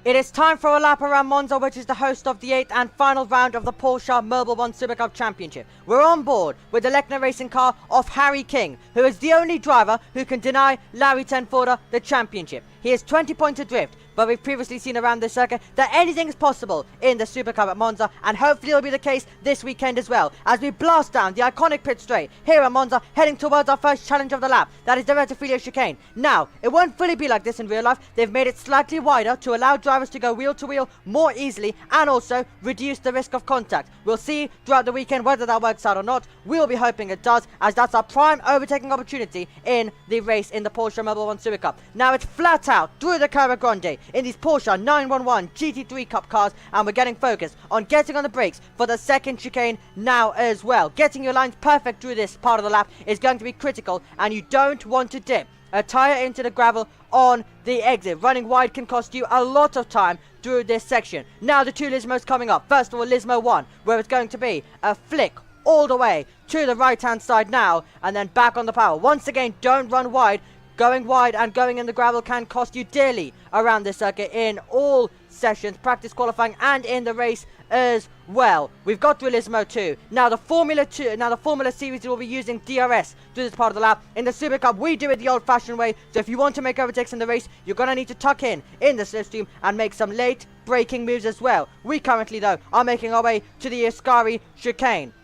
It is time for a lap around Monza, which is the host of the 8th and final round of the Porsche Mobile One Super Cup Championship. We're on board with the Linktree racing car of Harry King, who is the only driver who can deny Larry Tenforder the championship. He is 20 points adrift, but we've previously seen around this circuit that anything is possible in the Super Cup at Monza, and hopefully it'll be the case this weekend as well, as we blast down the iconic pit straight here at Monza, heading towards our first challenge of the lap, that is the Rettifilio chicane. Now, it won't fully be like this in real life. They've made it slightly wider to allow drivers to go wheel to wheel more easily, and also reduce the risk of contact. We'll see throughout the weekend whether that works out or not. We'll be hoping it does, as that's our prime overtaking opportunity in the race in the Porsche Mobile One Super Cup. Now it's flat out through the Cara Grande in these Porsche 911 GT3 Cup cars, and we're getting focused on getting on the brakes for the second chicane now as well. Getting your lines perfect through this part of the lap is going to be critical, and you don't want to dip a tyre into the gravel on the exit. Running wide can cost you a lot of time through this section. Now the two Lismos coming up. First of all, Lismo 1, where it's going to be a flick all the way to the right hand side now, and then back on the power. Once again, don't run wide. Going wide and going in the gravel can cost you dearly around this circuit in all sessions, practice, qualifying, and in the race as well. We've got through Lismo 2. Now the Formula Series will be using DRS through this part of the lap. In the Super Cup, we do it the old-fashioned way. So if you want to make overtakes in the race, you're going to need to tuck in the slipstream and make some late braking moves as well. We currently, though, are making our way to the Ascari chicane.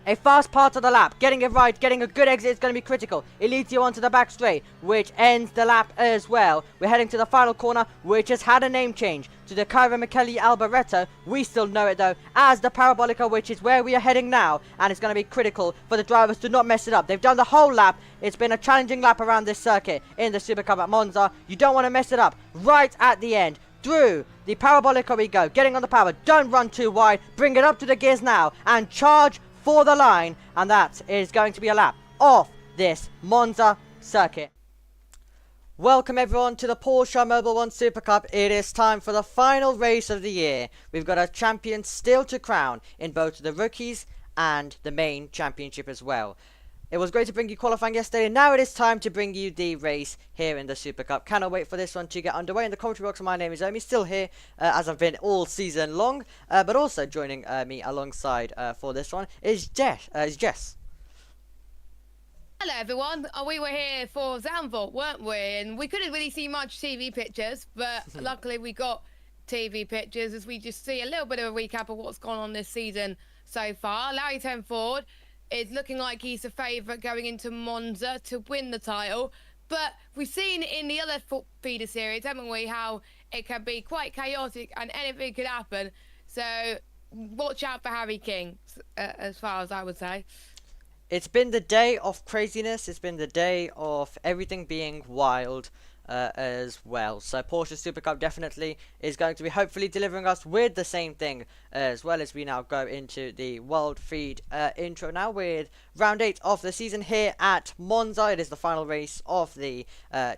A fast part of the lap, getting it right, getting a good exit is going to be critical. It leads you onto the back straight, which ends the lap as well. We're heading to the final corner, which has had a name change to the Cairo Michele Alboreto. We still know it though as the Parabolica, which is where we are heading now, and it's going to be critical for the drivers to not mess it up. They've done the whole lap. It's been a challenging lap around this circuit in the Super Cup at Monza. You don't want to mess it up right at the end. Through the Parabolica we go, getting on the power. Don't run too wide. Bring it up to the gears now and charge for the line, and that is going to be a lap off this Monza circuit. Welcome everyone to the Porsche Mobile One Super Cup. It is time for the final race of the year. We've got a champion still to crown in both the rookies and the main championship as well. It was great to bring you qualifying yesterday. Now it is time to bring you the race here in the Super Cup. Cannot wait for this one to get underway. In the commentary box, my name is Omi, still here as I've been all season long. But also joining me alongside for this one is Jess. Hello everyone, we were here for Zandvoort, weren't we? And we couldn't really see much TV pictures, but luckily we got TV pictures as we just see a little bit of a recap of what's gone on this season so far. Larry Tenford is looking like he's the favourite going into Monza to win the title, but we've seen in the other feeder series, haven't we, how it can be quite chaotic and anything could happen. So watch out for Harry King, as far as I would say. It's been the day of craziness. It's been the day of everything being wild as well. So Porsche Super Cup definitely is going to be hopefully delivering us with the same thing as well, as we now go into the World Feed intro now with round 8 of the season here at Monza. It is the final race of the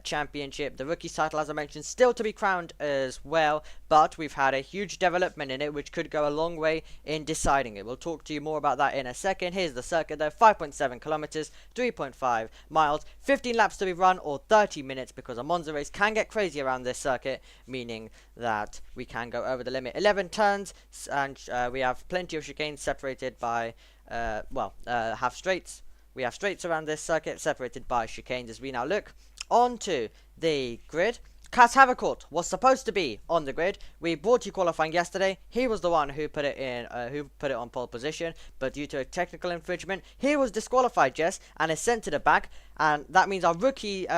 championship. The rookies title, as I mentioned, still to be crowned as well, but we've had a huge development in it which could go a long way in deciding it. We'll talk to you more about that in a second. Here's the circuit though: 5.7 kilometers, 3.5 miles, 15 laps to be run, or 30 minutes, because a Monza race can get crazy around this circuit, meaning that we can go over the limit. 11 turns, and we have plenty of chicanes separated by half straights. We have straights around this circuit separated by chicanes. As we now look onto the grid, Cas Havercourt was supposed to be on the grid. We brought you qualifying yesterday. He was the one who put it in, who put it on pole position, but due to a technical infringement, he was disqualified, Jess, and is sent to the back. And that means our rookie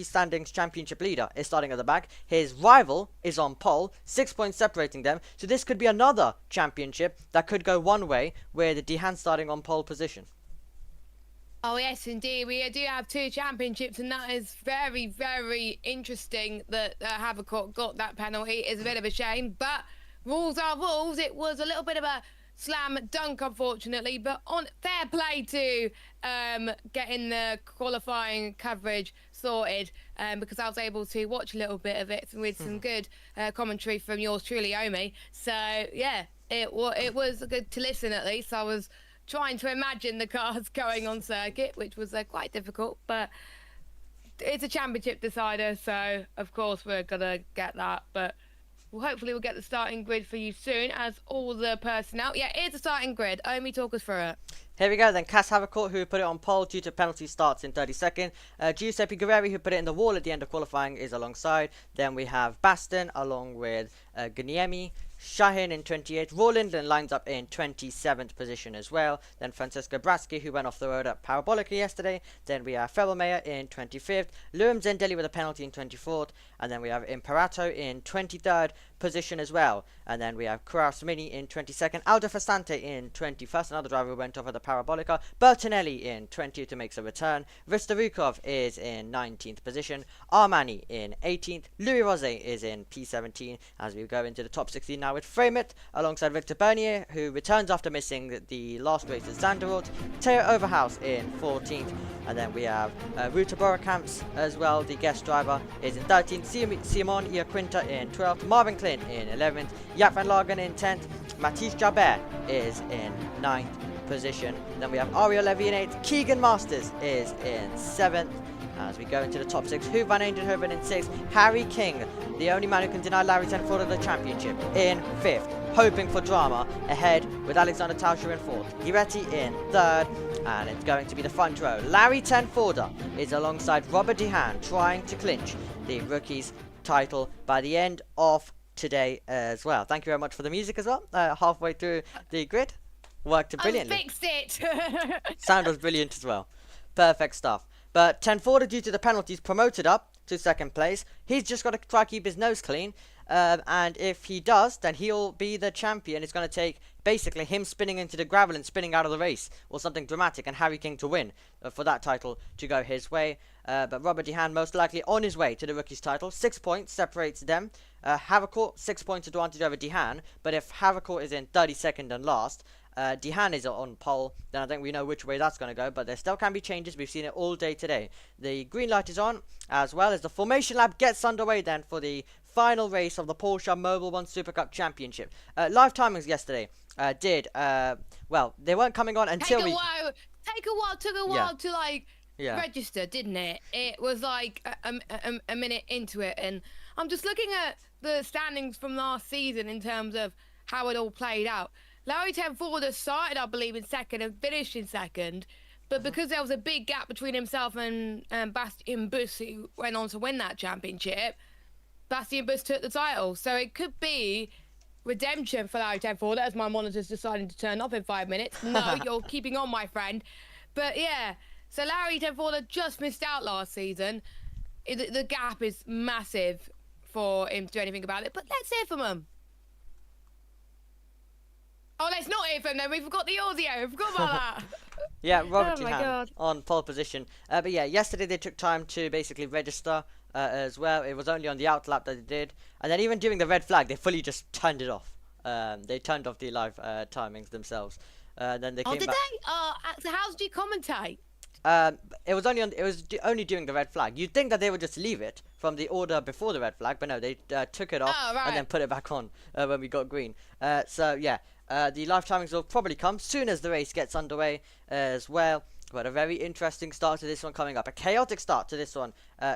standings championship leader is starting at the back. His rival is on pole, 6 points separating them. So this could be another championship that could go one way, with Dehan starting on pole position. Oh yes, indeed. We do have 2 championships, and that is very, very interesting that Havercourt got that penalty. It's a bit of a shame, but rules are rules. It was a little bit of a slam dunk, unfortunately, but on fair play to getting the qualifying coverage sorted, because I was able to watch a little bit of it with some good commentary from yours truly, Omi. So yeah, it was good to listen. At least I was trying to imagine the cars going on circuit, which was quite difficult, but it's a championship decider, so of course we're gonna get that. But hopefully we'll get the starting grid for you soon, as all the personnel. Yeah, here's the starting grid. Omi, talk us through it. Here we go then. Cass Havercourt, who put it on pole due to penalty, starts in 32nd. Giuseppe Guerreri, who put it in the wall at the end of qualifying, is alongside. Then we have Baston along with Guniemi. Shahin in 28th. Roland then lines up in 27th position as well. Then Francesco Braschi, who went off the road at Parabolica yesterday. Then we have Ferromeyer in 25th. Liam Zendelli with a penalty in 24th. And then we have Imperato in 23rd position as well. And then we have Kraus Mini in 22nd. Aldo Fastante in 21st. Another driver who went off at the Parabolica. Bertinelli in 20th, who makes a return. Ristarukov is in 19th position. Armani in 18th. Louis Rose is in P17 as we go into the top 16 now with Frameit alongside Victor Bernier, who returns after missing the last race at Zanderot. Theo Overhouse in 14th. And then we have Ruta Borakamps as well. The guest driver is in 13th. Simon Iaquinta in 12th. Marvin Clint in 11th. Jaap van Lagen in 10th. Mathies Jabert is in 9th position. Then we have Ariel Levy in 8th. Keegan Masters is in 7th. As we go into the top 6, Huub van Eindhoven in 6th. Harry King, the only man who can deny Larry Tenford the championship, in 5th. Hoping for drama ahead with Alexander Tauscher in 4th. Giretti in 3rd. And it's going to be the front row. Larry Tenforder is alongside Robert Dehan, trying to clinch the rookies title by the end of today as well. Thank you very much for the music as well. Halfway through the grid. Worked brilliantly. I fixed it. Sound was brilliant as well. Perfect stuff. But Tenforder, due to the penalties, promoted up to 2nd place. He's just got to try to keep his nose clean. And if he does, then he'll be the champion. It's going to take basically him spinning into the gravel and spinning out of the race, or something dramatic, and Harry King to win for that title to go his way. But Robert Dehan most likely on his way to the rookies title. 6 points separates them. Havercourt 6 points advantage over Dehan. But if Havercourt is in 32nd and last, Dehan is on pole, then I think we know which way that's going to go, but there still can be changes. We've seen it all day today. The green light is on, as well as the formation lap gets underway then for the final race of the Porsche Mobile One Super Cup Championship. Live timings yesterday well, they weren't coming on until took a while to register, didn't it? It was like a minute into it, and I'm just looking at the standings from last season in terms of how it all played out. Larry Tenforder started, I believe, in 2nd and finished in 2nd, but because there was a big gap between himself and Bastien Bus, who went on to win that championship, Bastien Bus took the title. So it could be redemption for Larry Tenforder, as my monitor's deciding to turn off in 5 minutes. No, you're keeping on, my friend. But yeah, so Larry Tenforder just missed out last season. The gap is massive for him to do anything about it, but let's hear from him. Oh, let's not hear from them. We forgot the audio. We forgot about that. Yeah, Robert Dehan on pole position. But yeah, yesterday they took time to basically register as well. It was only on the out lap that they did. And then even during the red flag, they fully just turned it off. They turned off the live timings themselves. Then they came did back. they? So how did you commentate? It was only during the red flag. You'd think that they would just leave it from the order before the red flag, but no, they took it off and then put it back on when we got green. So yeah. The live timings will probably come soon as the race gets underway as well. But a very interesting start to this one coming up. A chaotic start to this one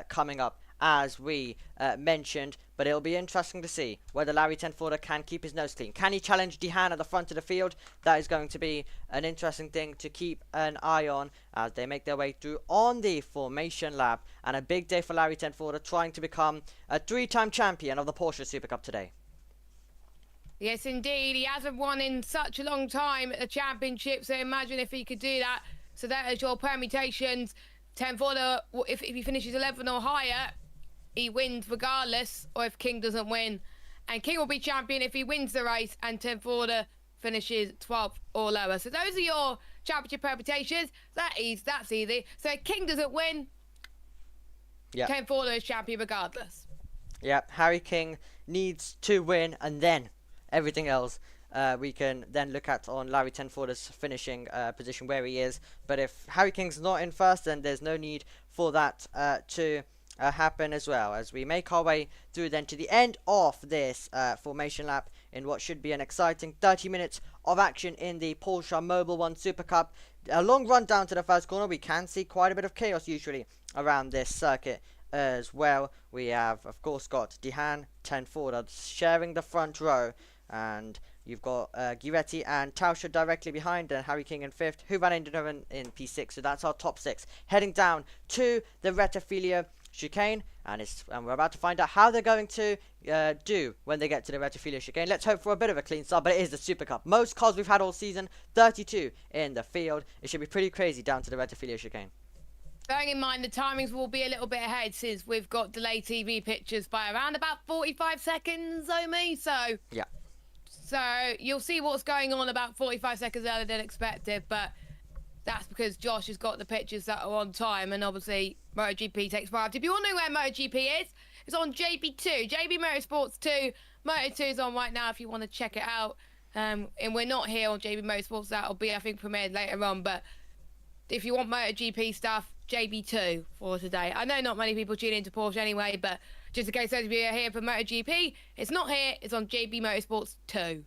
coming up, as we mentioned. But it'll be interesting to see whether Larry Tenforder can keep his nose clean. Can he challenge Dehan at the front of the field? That is going to be an interesting thing to keep an eye on as they make their way through on the formation lap. And a big day for Larry Tenforder, trying to become a 3-time champion of the Porsche Super Cup today. Yes, indeed. He hasn't won in such a long time at the championship, so imagine if he could do that. So that is your permutations. Tenforder, if he finishes 11th or higher, he wins regardless, or if King doesn't win. And King will be champion if he wins the race, and Tenforder finishes 12th or lower. So those are your championship permutations. That's easy. So if King doesn't win, Tenforder is champion regardless. Yeah, Harry King needs to win, and then everything else we can then look at on Larry Tenforder's finishing position where he is. But if Harry King's not in first, then there's no need for that to happen as well. As we make our way through then to the end of this formation lap in what should be an exciting 30 minutes of action in the Porsche Mobile One Super Cup. A long run down to the first corner. We can see quite a bit of chaos usually around this circuit as well. We have, of course, got Dehan 10 forward sharing the front row, and you've got Giretti and Tauscher directly behind, and Harry King in 5th, Huvan Eindhoven in P6. So that's our top 6 heading down to the Rettifilia chicane, and we're about to find out how they're going to do when they get to the Rettifilia chicane. Let's hope for a bit of a clean start, but it is the Super Cup. Most cars we've had all season, 32 in the field. It should be pretty crazy down to the Rettifilia chicane. Bearing in mind the timings will be a little bit ahead since we've got delayed TV pictures by around about 45 seconds, Omi. So yeah. So you'll see what's going on about 45 seconds earlier than expected, but that's because Josh has got the pictures that are on time, and obviously MotoGP takes priority. If you're wondering where MotoGP is, it's on JB2, JB Motorsports 2. Moto2 is on right now if you want to check it out. And we're not here on JB Motorsports. That'll be, I think, premiered later on. But if you want MotoGP stuff, JB2 for today. I know not many people tune into Porsche anyway, but just in case those of you are here for MotoGP, it's not here. It's on JB Motorsports 2.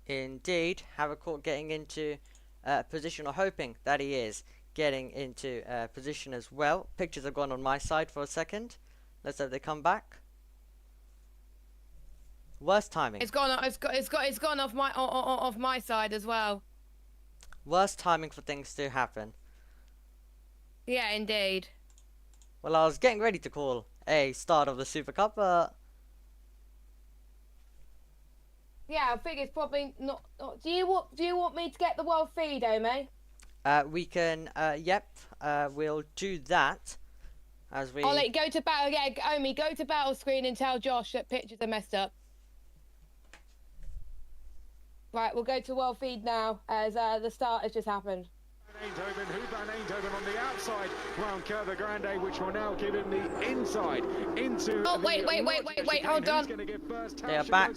Indeed, Harricourt getting into position, or hoping that he is getting into position as well. Pictures have gone on my side for a second. Let's hope they come back. Worst timing. It's gone off my side as well. Worst timing for things to happen. Yeah, indeed. Well, I was getting ready to call a start of the Super Cup, but yeah, I think it's probably not. Do you want me to get the world feed, Omi? we can. Yep. We'll do that as we. I'll let you go to battle. Yeah, Omi, go to battle screen and tell Josh that pictures are messed up. Right, we'll go to world feed now as the start has just happened. Eindhoven, Huvan Eindhoven on the outside round Curva Grande, which will now give him the inside into. Oh, wait, hold on. They are back.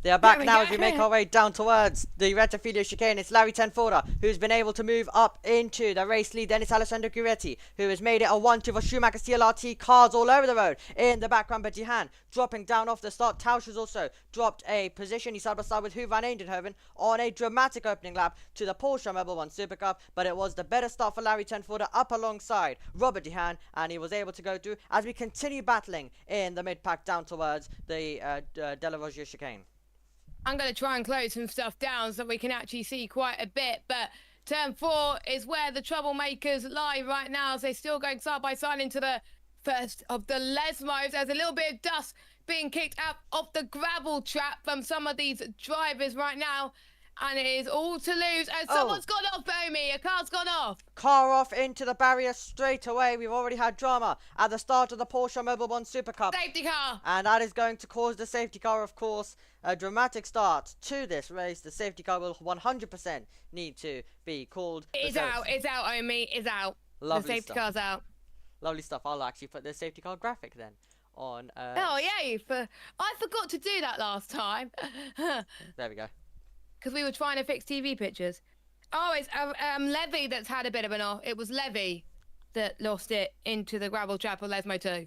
They are back now as we make our way down towards the Rettifilia chicane. It's Larry Tenfora who's been able to move up into the race lead. Then it's Alessandro Giretti who has made it a 1-2 for Schumacher CLRT. Cars all over the road in the background, but Dehan dropping down off the start. Tausch has also dropped a position. He's side by side with Huvan Eindhoven on a dramatic opening lap to the Porsche Mobile 1 Super Cup, but it was the better start for Larry Tenfora up alongside Robert Dehan, and he was able to go through as we continue battling in the mid-pack down towards the De La Rozier chicane. I'm going to try and close some stuff down so we can actually see quite a bit, but turn 4 is where the troublemakers lie right now as they're still going side by side into the first of the Lesmos. There's a little bit of dust being kicked out of the gravel trap from some of these drivers right now, and it is all to lose. And someone's gone off, Omi. A car's gone off. Car off into the barrier straight away. We've already had drama at the start of the Porsche Mobile 1 Super Cup. Safety car. And that is going to cause the safety car, of course, a dramatic start to this race. The safety car will 100% need to be called. It's out, Omi. It's out. Lovely the safety car's out. Lovely stuff. I'll actually put the safety car graphic then on. Oh, yeah. I forgot to do that last time. There we go. Because we were trying to fix TV pictures. Oh, it's Levy that's had a bit of an off. It was Levy that lost it into the gravel trap of Lesmo 2.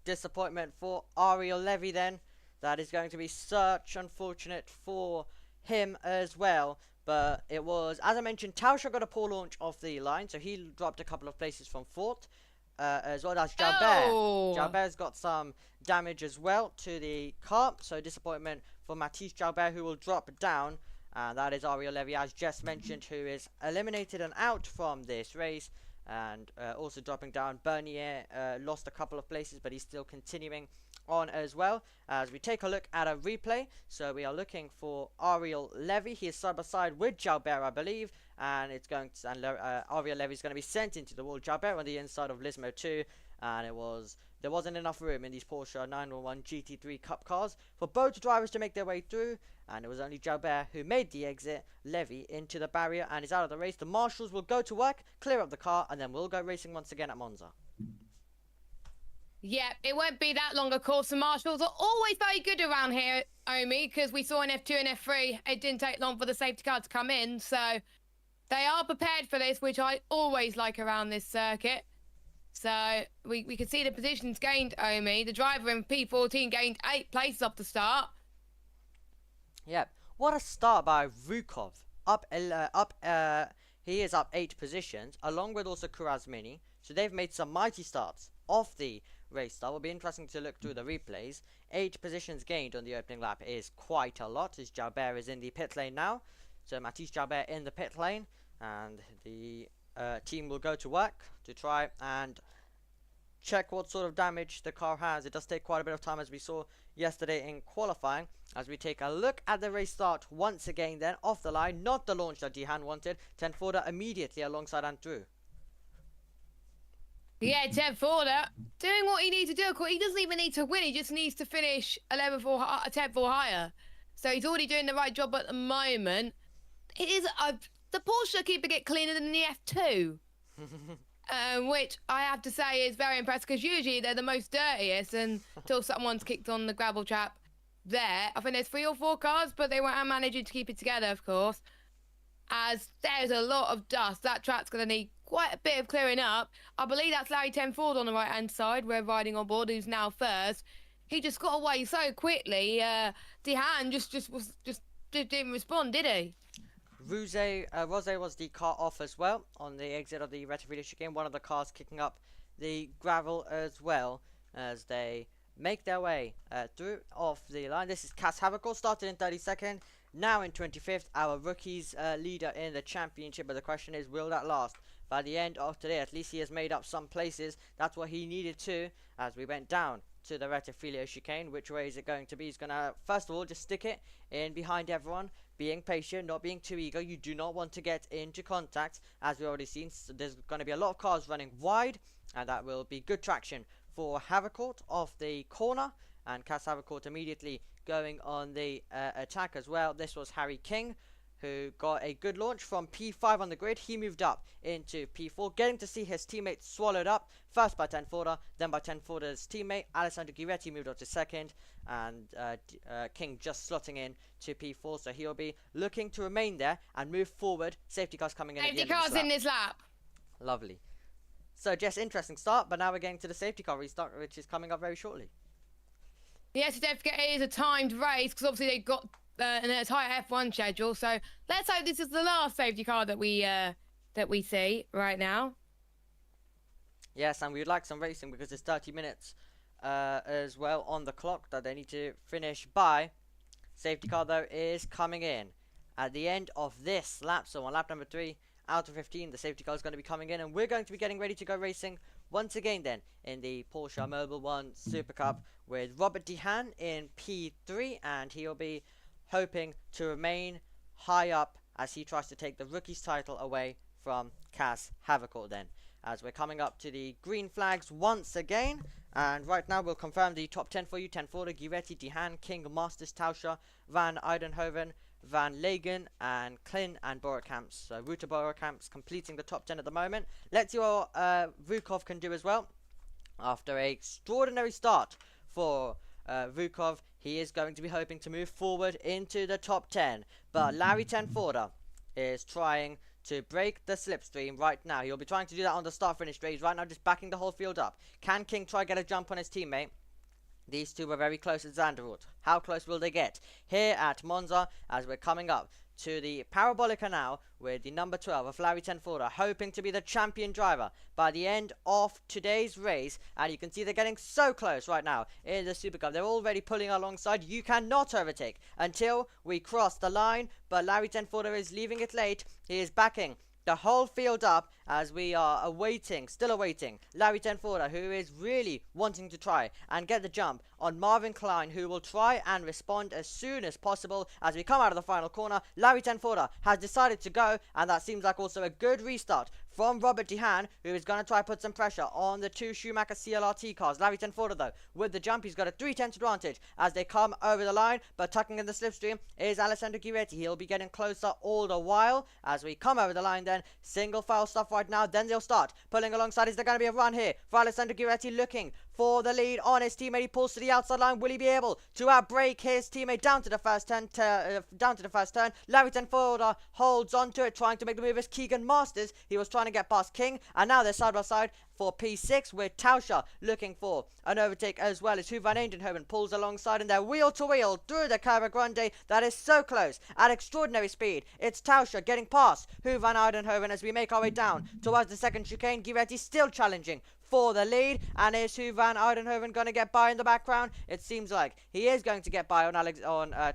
Disappointment for Ariel Levy then. That is going to be such unfortunate for him as well. But it was, as I mentioned, Tauscher got a poor launch off the line, so he dropped a couple of places from 4th. As well as Jalbert. Oh. Jalbert's got some damage as well to the car, so disappointment for Matisse Jalbert, who will drop down. And that is Ariel Levy, as just mentioned, who is eliminated and out from this race. And also dropping down, Bernier lost a couple of places, but he's still continuing on as well. As we take a look at a replay, so we are looking for Ariel Levy. He is side by side with Jalbert, I believe, and it's going to, and Ariel Levy is going to be sent into the wall. Jalbert on the inside of Lismo 2, and there wasn't enough room in these Porsche 911 GT3 Cup cars for both drivers to make their way through, and it was only Jalbert who made the exit. Levy into the barrier and is out of the race. The marshals will go to work, clear up the car, and then we'll go racing once again at Monza. Yeah, it won't be that long, of course. The marshals are always very good around here, Omi, because we saw in F2 and F3, it didn't take long for the safety car to come in, so they are prepared for this, which I always like around this circuit. So we can see the positions gained, Omi. The driver in P14 gained 8 places off the start. Yep, what a start by Vukov. He is up 8 positions, along with also Kurazmini, So they've made some mighty starts off the race start. Will be interesting to look through the replays. 8 positions gained on the opening lap is quite a lot, as Jalbert is in the pit lane now. So Matisse Jalbert in the pit lane, and the team will go to work to try and check what sort of damage the car has. It does take quite a bit of time, as we saw yesterday in qualifying. As we take a look at the race start once again then, off the line, not the launch that Dehan wanted. Tenforda immediately alongside and through. Yeah, Tenforda doing what he needs to do. Of course, he doesn't even need to win. He just needs to finish a tenth or higher. So he's already doing the right job at the moment. It is the Porsche keep it cleaner than the F2, which I have to say is very impressive, because usually they're the most dirtiest until someone's kicked on the gravel trap there. I think there's 3 or 4 cars, but they weren't managing to keep it together, of course, as there's a lot of dust. That track's going to need quite a bit of clearing up. I believe that's Larry Tenford on the right hand side. We're riding on board, who's now first. He just got away so quickly. Dehan just didn't respond, did he? Rose was the car off as well on the exit of the Retrofit chicane. One of the cars kicking up the gravel as well, as they make their way through off the line. This is Cass Havercourt, started in 32nd, now in 25th, our rookies leader in the championship. But the question is, will that last? By the end of today, at least he has made up some places. That's what he needed to, as we went down to the Retrofilio chicane. Which way is it going to be? He's going to, first of all, just stick it in behind everyone, being patient, not being too eager. You do not want to get into contact, as we already seen. So there's going to be a lot of cars running wide, and that will be good traction for Havercourt off the corner, and Cass Havercourt immediately going on the attack as well. This was Harry King, who got a good launch from P5 on the grid. He moved up into P4, getting to see his teammates swallowed up, first by Tenforda, then by Tenforda's teammate. Alessandro Giretti moved up to second, and King just slotting in to P4, so he'll be looking to remain there and move forward. Safety cars coming in. Safety cars in this lap. Lovely. So just interesting start, but now we're getting to the safety car restart, which is coming up very shortly. Yes, don't forget it is a timed race, because obviously they've got an entire F1 schedule. So let's hope this is the last safety car that we see right now. Yes, and we'd like some racing, because there's 30 minutes as well on the clock that they need to finish by. Safety car though is coming in at the end of this lap. So on lap number 3 out of 15, the safety car is going to be coming in, and we're going to be getting ready to go racing once again then in the Porsche Mobile 1 Super Cup with Robert Dehan in P3, and he'll be hoping to remain high up as he tries to take the rookie's title away from Cass Havercourt then, as we're coming up to the green flags once again. And right now we'll confirm the top 10 for you. Tenforda, Giretti, Dehan, King, Masters, Tauscher, Van Eidenhoven, Van Legen, and Klin and Borekamps. So Ruta Borekamps completing the top 10 at the moment. Let's see what Vukov can do as well. After an extraordinary start for Vukov, he is going to be hoping to move forward into the top 10. But Larry Tenforda is trying to break the slipstream right now. He'll be trying to do that on the start-finish straight. He's right now just backing the whole field up. Can King try get a jump on his teammate? These two were very close at Zandvoort. How close will they get here at Monza, as we're coming up to the Parabolica now with the number 12 of Larry Tenforda, hoping to be the champion driver by the end of today's race. And you can see they're getting so close right now in the Super Cup. They're already pulling alongside. You cannot overtake until we cross the line, but Larry Tenforda is leaving it late. He is backing the whole field up as we are still awaiting Larry Tenforda, who is really wanting to try and get the jump on Marvin Klein, who will try and respond as soon as possible. As we come out of the final corner, Larry Tenforda has decided to go, and that seems like also a good restart from Robert Dehan, who is going to try and put some pressure on the 2 Schumacher CLRT cars. Larry Tenforda though, with the jump, he's got a 3/10 advantage as they come over the line, but tucking in the slipstream is Alessandro Giretti. He'll be getting closer all the while as we come over the line then. Single file stuff right now, then they'll start pulling alongside. Is there going to be a run here for Alessandro Giretti, looking for the lead on his teammate. He pulls to the outside line. Will he be able to outbrake his teammate down to the first turn? Larry Tenforda holds on to it, trying to make the move as Keegan Masters. He was trying to get past King, and now they're side by side for P6, with Tauscher looking for an overtake as well as Hu van Eindhoven pulls alongside, and they're wheel to wheel through the Curva Grande. That is so close at extraordinary speed. It's Tauscher getting past Hu van Eindhoven as we make our way down towards the second chicane. Giretti still challenging for the lead, and is Hu van Eindhoven going to get by in the background? It seems like he is going to get by on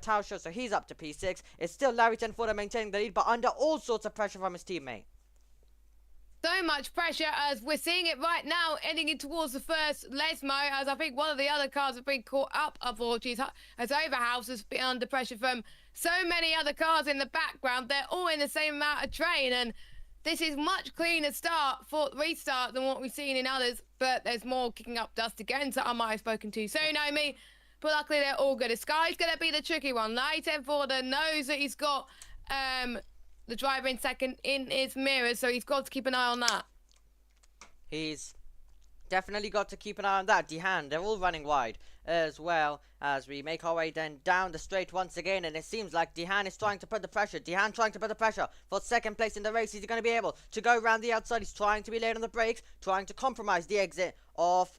Tauscher, so he's up to P6. It's still Larry Tenforda maintaining the lead, but under all sorts of pressure from his teammate. So much pressure as we're seeing it right now, heading in towards the first Lesmo, as I think one of the other cars have been caught up, unfortunately, as Overhouse has been under pressure from so many other cars in the background. They're all in the same amount of train, and this is much cleaner restart than what we've seen in others, but there's more kicking up dust again, so I might have spoken too soon, Naomi, but luckily they're all good. Sky's going to be the tricky one. Larry Tenforda knows that he's got the driver in second in his mirror, so he's got to keep an eye on that. He's definitely got to keep an eye on that. Dehan, they're all running wide as well as we make our way then down the straight once again, and it seems like Dehan is trying to put the pressure. Dehan trying to put the pressure for second place in the race. Is he going to be able to go around the outside? He's trying to be late on the brakes, trying to compromise the exit of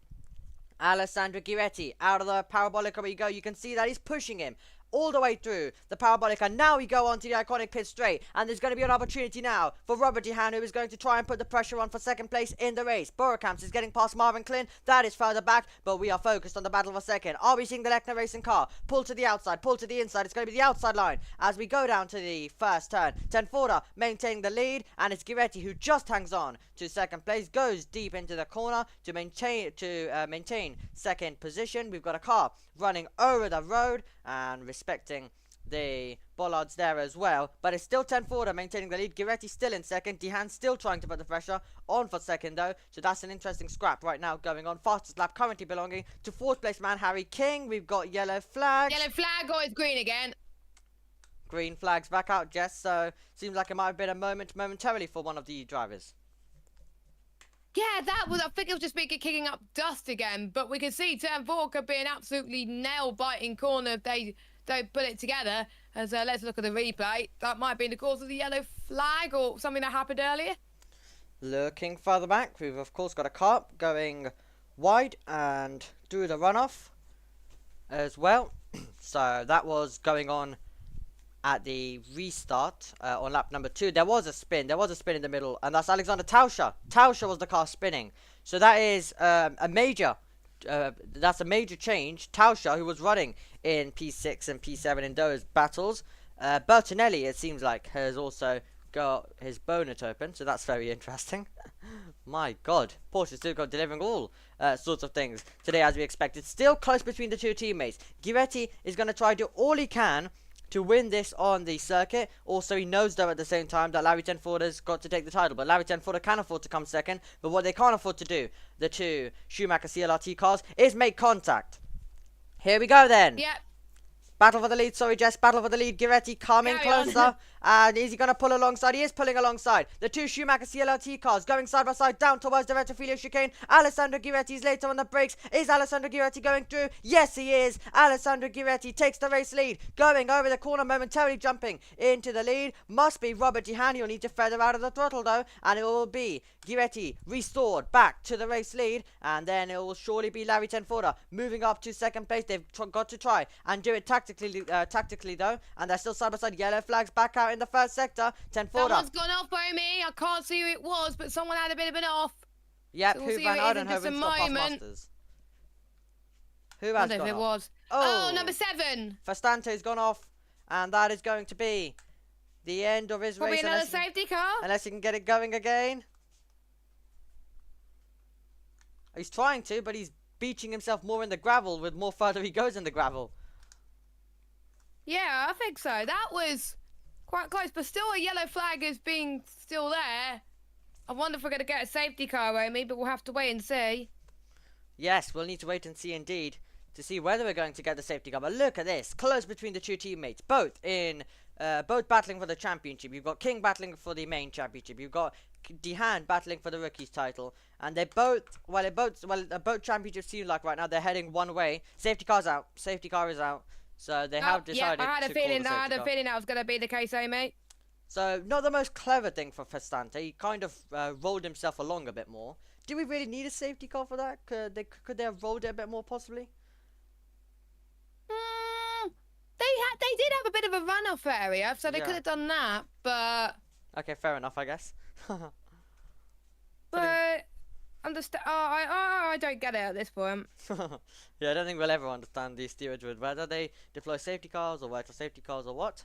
Alessandro Giretti. Out of the Parabolica we go. You can see that he's pushing him all the way through the Parabolic, and now we go on to the iconic pit straight, and there's going to be an opportunity now for Robert Dehan, who is going to try and put the pressure on for second place in the race. Borekamps is getting past Marvin Klin. That is further back, but we are focused on the battle for second. Are we seeing the Lechner racing car pull to the outside, pull to the inside? It's going to be the outside line as we go down to the first turn. Tenforda maintaining the lead, and it's Giretti who just hangs on to second place, goes deep into the corner to maintain second position. We've got a car running over the road and respecting the bollards there as well, but it's still Tenforda maintaining the lead. Giretti still in second. Dehan still trying to put the pressure on for second though, so that's an interesting scrap right now going on. Fastest lap currently belonging to fourth place man Harry King. We've got yellow flags. Yellow flag, or it's green again. Green flags back out, Jess, so seems like it might have been a momentarily for one of the drivers. Yeah, that was, I think it was just kicking up dust again, but we can see Tenforda could be an absolutely nail-biting corner if they don't put it together. As let's look at the replay. That might be the cause of the yellow flag or something that happened earlier. Looking further back, we've of course got a car going wide and through the runoff as well. So that was going on at the restart on lap number 2. There was a spin in the middle, and that's Alexander Tauscher. Tauscher was the car spinning, so that is a major change. Tauscher, who was running in P6 and P7 in those battles, Bertinelli, it seems like, has also got his bonnet open, so that's very interesting. My god, Porsche still got delivering all sorts of things today as we expected. Still close between the two teammates. Giretti is going to try to do all he can to win this on the circuit. Also, he knows though at the same time that Larry Tenforda's got to take the title, but Larry Tenforda can afford to come second. But what they can't afford to do, the two Schumacher CLRT cars, is make contact. Here we go then. Yep. Battle for the lead, sorry Jess, battle for the lead. Giretti coming closer. And is he going to pull alongside? He is pulling alongside. The two Schumacher CLRT cars going side by side down towards the Retrofilio chicane. Alessandro Giretti is later on the brakes. Is Alessandro Giretti going through? Yes, he is. Alessandro Giretti takes the race lead. Going over the corner, momentarily jumping into the lead. Must be Robert Dehan. He'll need to feather out of the throttle though. And it will be Giretti restored back to the race lead. And then it will surely be Larry Tenforda moving up to second place. They've got to try and do it tactically though. And they're still side by side. Yellow flags back out in the first sector. Tenforda. Someone's gone off by me. I can't see who it was, but someone had a bit of an off. Yep, so Hu van Eindhoven's got past Masters. Who has gone off? Was. Oh, number 7. Fastante's gone off, and that is going to be the end of his Probably race. Another safety car. Unless he can get it going again. He's trying to, but he's beaching himself more in the gravel with more further he goes in the gravel. Yeah, I think so. That was quite close, but still a yellow flag is being still there. I wonder if we're going to get a safety car, Amy, but we'll have to wait and see. Yes, we'll need to wait and see indeed to see whether we're going to get the safety car. But look at this, close between the two teammates, both battling for the championship. You've got King battling for the main championship. You've got Dehan battling for the rookies title, and they both, the boat championship seems like right now they're heading one way. Safety car's out. Safety car is out. So they have decided. Yeah, I had a feeling that was going to be the case, mate. So not the most clever thing for Festante. He kind of rolled himself along a bit more. Do we really need a safety car for that? Could they have rolled it a bit more possibly? They did have a bit of a runoff area, so they could have done that, but. Okay, fair enough, I guess. But understand? I don't get it at this point. Yeah, I don't think we'll ever understand these stewards with whether they deploy safety cars or virtual safety cars or what.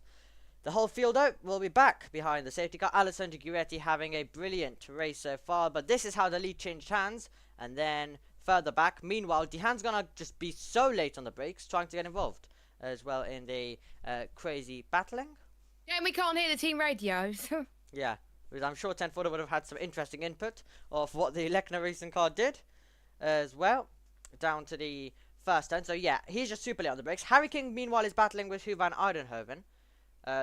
The whole field out will be back behind the safety car. Alessandro Guiretti having a brilliant race so far, but this is how the lead changed hands, and then further back. Meanwhile, Dehan's gonna just be so late on the brakes, trying to get involved as well in the crazy battling. Yeah, and we can't hear the team radios. Yeah, because I'm sure 1040 would have had some interesting input of what the Lecna racing car did as well, down to the first turn. So yeah, he's just super late on the brakes. Harry King, meanwhile, is battling with Hugh van Eidenhoven.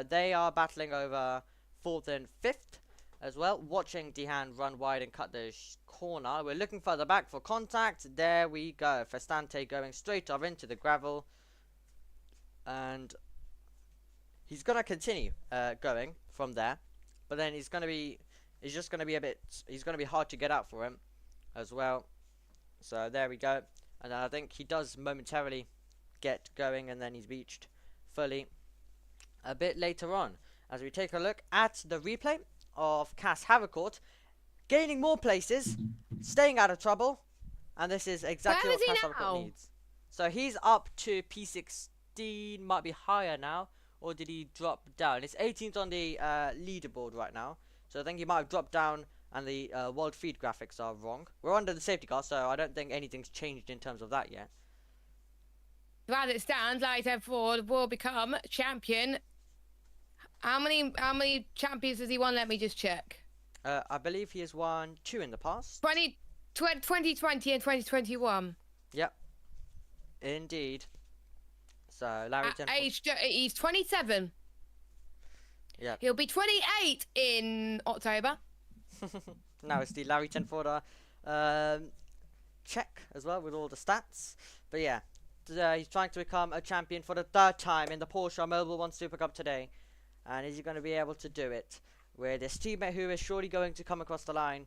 They are battling over 4th and 5th as well, watching Dehan run wide and cut the corner. We're looking further back for contact. There we go. Festante going straight off into the gravel. And he's going to continue going from there. But then he's going to be hard to get out for him as well. So there we go. And then I think he does momentarily get going, and then he's beached fully a bit later on, as we take a look at the replay of Cass Harcourt gaining more places, staying out of trouble, and this is exactly what Cass Harcourt needs. So he's up to P16, might be higher now, or did he drop down? It's 18th on the leaderboard right now, so I think he might have dropped down, and the world feed graphics are wrong. We're under the safety car, so I don't think anything's changed in terms of that yet. As it stands, like Ford will become champion. How many champions has he won? Let me just check. I believe he has won 2 in the past. 2020 and 2021. Yep. Indeed. So Larry he's 27. Yeah. He'll be 28 in October. Now it's the Larry Tenforda check as well with all the stats. But yeah, he's trying to become a champion for the 3rd time in the Porsche Mobile One Super Cup today. And is he going to be able to do it with his teammate, who is surely going to come across the line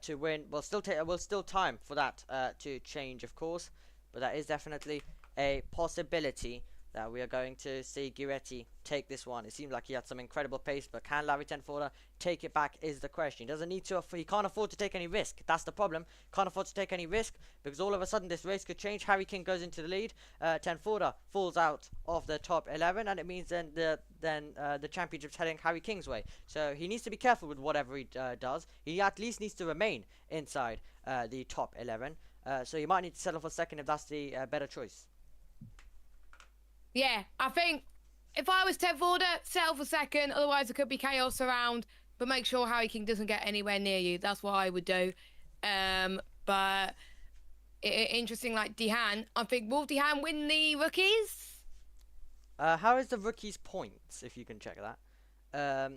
to win? Will still time for that to change, of course, but that is definitely a possibility that we are going to see Guiretti take this one. It seemed like he had some incredible pace, but can Larry Tenforda take it back is the question. He doesn't need to. He can't afford to take any risk. That's the problem. Can't afford to take any risk because all of a sudden this race could change. Harry King goes into the lead. Tenforda falls out of the top 11, and it means then the championship's heading Harry King's way. So he needs to be careful with whatever he does. He at least needs to remain inside the top 11. So he might need to settle for 2nd if that's the better choice. Yeah, I think if I was Tenforda, settle for 2nd. Otherwise, there could be chaos around. But make sure Harry King doesn't get anywhere near you. That's what I would do. But interesting, like Dehan. I think will Dehan win the rookies? How is the rookies' points? If you can check that.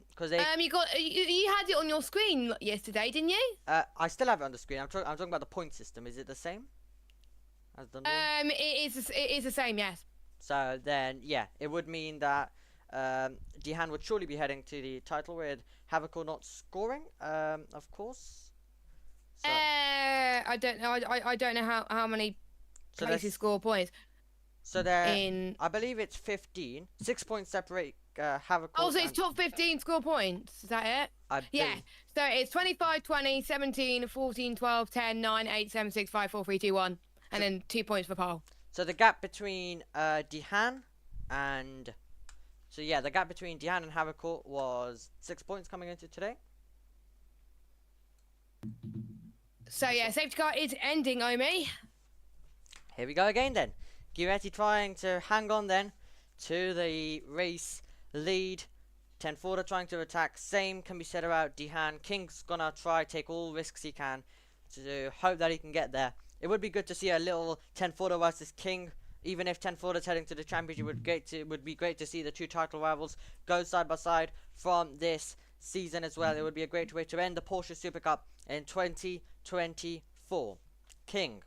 Because they. You had it on your screen yesterday, didn't you? I still have it on the screen. I'm talking about the point system. Is it the same as the normal? It is the same. Yes. So then, yeah, it would mean that Dehan would surely be heading to the title with Havercourt not scoring, of course. So, I don't know. I don't know how many places score points. So there, I believe it's 15. 6 points separate Havercourt. Oh, so it's top 15 score points. Is that it? Yeah. So it's 25, 20, 17, 14, 12, 10, 9, 8, 7, 6, 5, 4, 3, 2, 1. And then 2 points for pole. So the gap between Dehan and... So yeah, the gap between Dehan and Havercourt was 6 points coming into today. So yeah, safety car is ending, Omi. Here we go again then. Guiretti trying to hang on then to the race lead. Tenforda trying to attack. Same can be said about Dehan. King's gonna try take all risks he can to hope that he can get there. It would be good to see a little Tenforda versus King. Even if Tenforda's heading to the championship, it would be great to see the 2 title rivals go side by side from this season as well. It would be a great way to end the Porsche Super Cup in 2024. King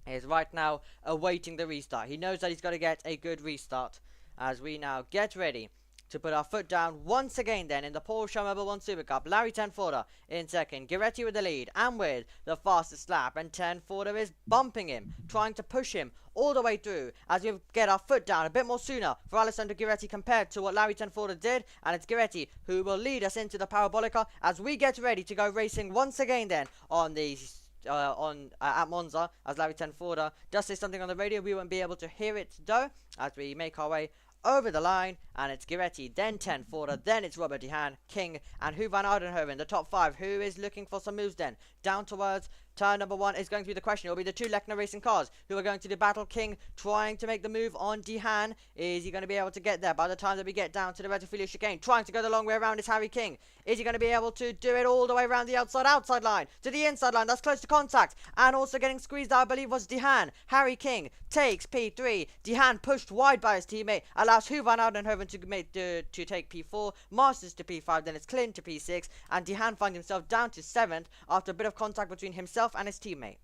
is right now awaiting the restart. He knows that he's got to get a good restart as we now get ready to put our foot down once again then in the Porsche Mobile 1 Super Cup. Larry Tenforda in second, Giretti with the lead and with the fastest lap, and Tenforda is bumping him, trying to push him all the way through as we get our foot down a bit more sooner for Alessandro Giretti compared to what Larry Tenforda did, and it's Giretti who will lead us into the Parabolica as we get ready to go racing once again then on the at Monza, as Larry Tenforda does say something on the radio. We won't be able to hear it though as we make our way over the line, and it's Giretti, then Tenforda, then it's Robert Dehan, King, and Hu van Oudenhoven, the top 5, who is looking for some moves then. Down towards turn number 1 is going to be the question. It will be the 2 Lechner Racing cars who are going to do battle. King trying to make the move on Dehan. Is he going to be able to get there by the time that we get down to the Retrofilia chicane? Trying to go the long way around is Harry King. Is he going to be able to do it all the way around the outside line to the inside line? That's close to contact, and also getting squeezed out, I believe, was Dehan. Harry King takes P3. Dehan pushed wide by his teammate, allows Hu van Oudenhoven to take P4, Masters to P5, then it's Clint to P6, and Dehan finds himself down to 7th after a bit of contact between himself and his teammate.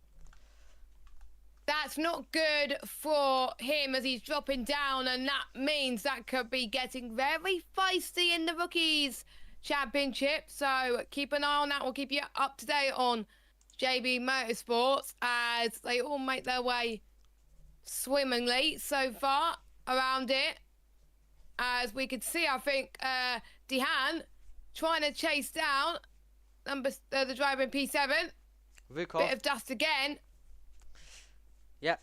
That's not good for him as he's dropping down, and that means that could be getting very feisty in the Rookies Championship. So keep an eye on that. We'll keep you up to date on JB Motorsports as they all make their way swimmingly so far around it. As we could see, I think Dehan trying to chase down the driver in P7. Vukov. Bit of dust again. Yep.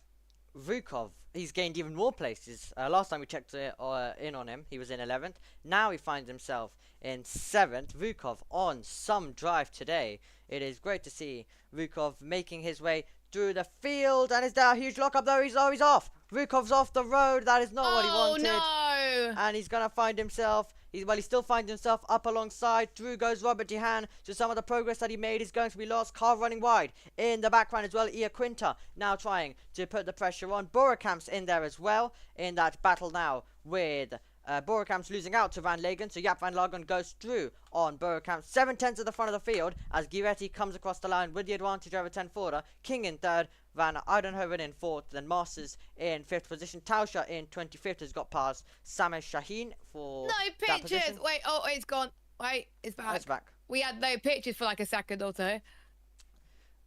Vukov, he's gained even more places. Last time we checked in on him, he was in 11th. Now he finds himself in 7th. Vukov on some drive today. It is great to see Vukov making his way through the field. And is there a huge lockup though? He's off. Vukov's off the road. That is not what he wanted. Oh, no. And he's going to find himself... he still finds himself up alongside. Through goes Robert Dehan. So some of the progress that he made is going to be lost. Car running wide. In the background as well, Ia Quinta now trying to put the pressure on. Borakamp's in there as well in that battle now with... Borakamp's losing out to Van Lagen, so Jaap van Lagen goes through on Borekamp. 7/10 at the front of the field as Giretti comes across the line with the advantage over Tenforda. King in 3rd, Van Oudenhoven in 4th, then Masters in 5th position. Tauscher in 25th has got past Sameh Shaheen for no that pictures. position. Wait, oh, it's gone. Wait, it's back. Oh, it's back. We had no pictures for like a second or two.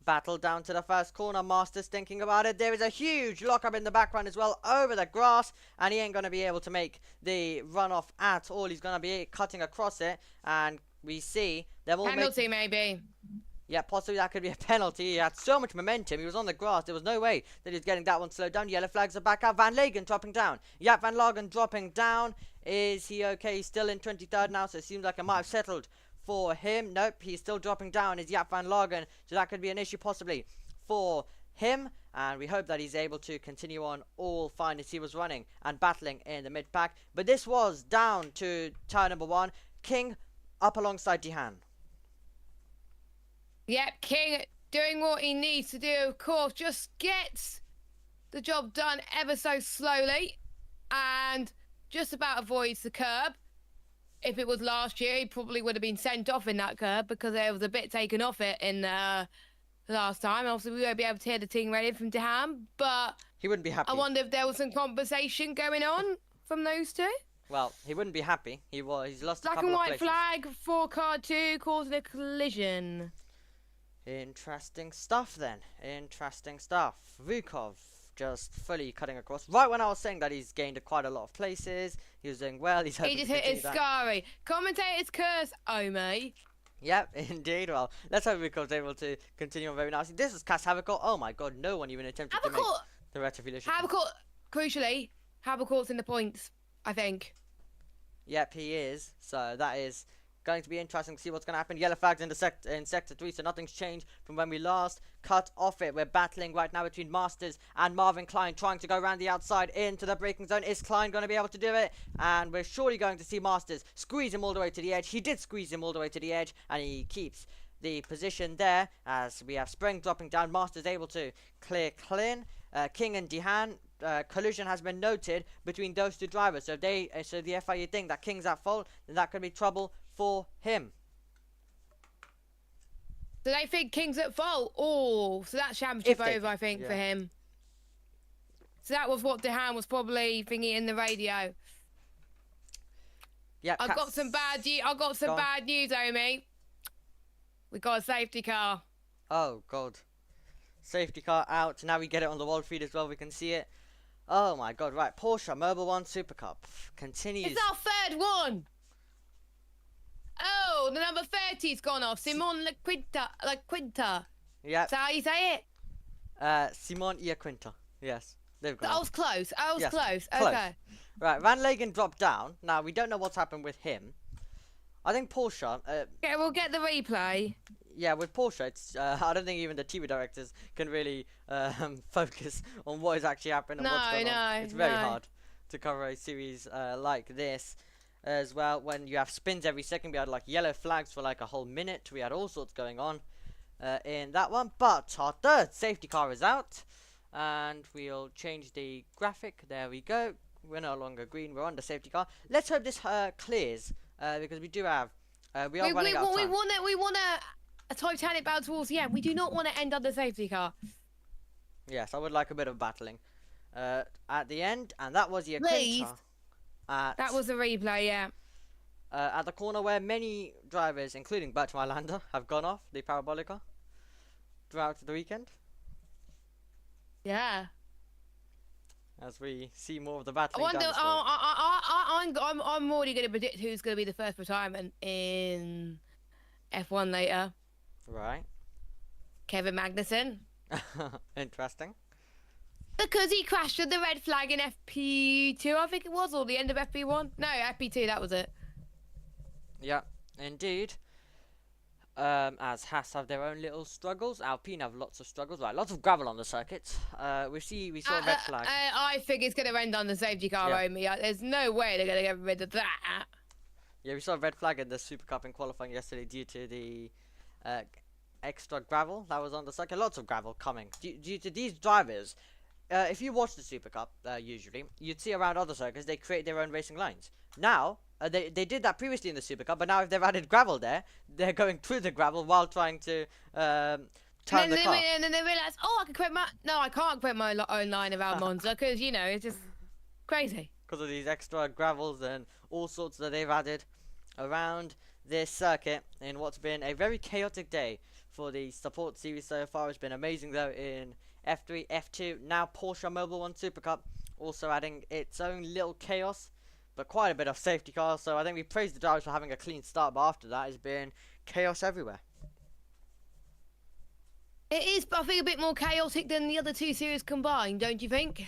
Battle down to the first corner. Masters thinking about it. There is a huge lockup in the background as well over the grass, and he ain't going to be able to make the runoff at all. He's going to be cutting across it, and we see them all Penalty, maybe. Yeah, possibly that could be a penalty. He had so much momentum. He was on the grass. There was no way that he was getting that one slowed down. Yellow flags are back out. Van Lagen dropping down. Jaap van Lagen dropping down. Is he okay? He's still in 23rd now, so it seems like it might have settled for him. Nope, he's still dropping down. Is Jaap van Lagen, so that could be an issue possibly for him. And we hope that he's able to continue on all fine as he was running and battling in the mid-pack. But this was down to turn number 1. King up alongside Dehan. Yep, King doing what he needs to do, of course. Just gets the job done ever so slowly and just about avoids the curb. If it was last year, he probably would have been sent off in that curb because there was a bit taken off it in last time. Obviously, we won't be able to hear the team ready from Dehan, but he wouldn't be happy. I wonder if there was some conversation going on from those two. Well, he wouldn't be happy. He's lost a Black couple and of white places. flag for car 2 causing a collision. Interesting stuff then. Interesting stuff. Vukov just fully cutting across. Right when I was saying that he's gained quite a lot of places, he was doing well. He He just hit his Scary. Commentator's curse, oh me. Yep, indeed. Well, let's hope Vukov's able to continue on very nicely. This is Cas Havercourt. Oh my god, no one even attempted to make the Retrofilia. Havercourt, crucially, Havercourt's in the points, I think. Yep, he is. So that is going to be interesting to see what's going to happen. Yellow flags in sector 3, so nothing's changed from when we last cut off it. We're battling right now between Masters and Marvin Klein, trying to go around the outside into the braking zone. Is Klein going to be able to do it? And we're surely going to see Masters squeeze him all the way to the edge. He did squeeze him all the way to the edge, and he keeps the position there as we have Spring dropping down. Masters able to clear clean. King and Dehan. Collision has been noted between those two drivers. So if the FIA think that King's at fault, then that could be trouble for him. So they think King's at fault. Oh, so that's championship If they over, I think, yeah. for him. So that was what Dehan was probably thinking in the radio. Yeah, I've got some bad news, Omi. We got a safety car. Oh god. Safety car out. Now we get it on the wall feed as well. We can see it. Oh my god. Right. Porsche Mobile One Super Cup continues. It's our third one. Oh, the number 30's gone off. Simon Quinta. Yeah. Is that how you say it? Simon Quinta. Yes. They've gone I off. was close. I was Yes, close. close. Okay. Right. Van Legen dropped down. Now we don't know what's happened with him. I think Porsche. Okay, we'll get the replay. Yeah, with Porsche, it's, I don't think even the TV directors can really focus on what is actually happening and what's going on. It's very hard to cover a series like this as well. When you have spins every second, we had like yellow flags for like a whole minute. We had all sorts going on in that one. But our third safety car is out, and we'll change the graphic. There we go. We're no longer green. We're on the safety car. Let's hope this clears because we do have. We are running out of time. We want a Titanic battle towards the end. We do not want to end on the safety car. Yes, I would like a bit of battling at the end, and that was the Please. That was a replay, yeah. At the corner where many drivers, including Bert Mylander, have gone off the Parabolica throughout the weekend. Yeah. As we see more of the battling. I wonder. I'm already going to predict who's going to be the first retirement in F1 later. Right. Kevin Magnussen. Interesting. Because he crashed with the red flag in FP2, I think it was, or the end of FP1. No, FP2, that was it. Yeah, indeed. As Haas have their own little struggles, Alpine have lots of struggles, right? Lots of gravel on the circuit. We saw a red flag. I think it's going to end on the safety car, Omi. There's no way they're going to get rid of that. Yeah, we saw a red flag in the Super Cup in qualifying yesterday due to the extra gravel that was on the circuit. Lots of gravel coming due to these drivers. If you watch the Super Cup, usually you'd see around other circuits they create their own racing lines. Now they did that previously in the Super Cup, but now if they've added gravel there, they're going through the gravel while trying to turn the car. And then they realise, oh, I can't create my own line around Monza because it's just crazy. Because of these extra gravels and all sorts that they've added around this circuit in what's been a very chaotic day for the support series so far. It's been amazing though in F3, F2, now Porsche Mobile One Super Cup also adding its own little chaos, but quite a bit of safety cars. So I think we praise the drivers for having a clean start, but after that it's been chaos everywhere. It is, but I think a bit more chaotic than the other two series combined, don't you think?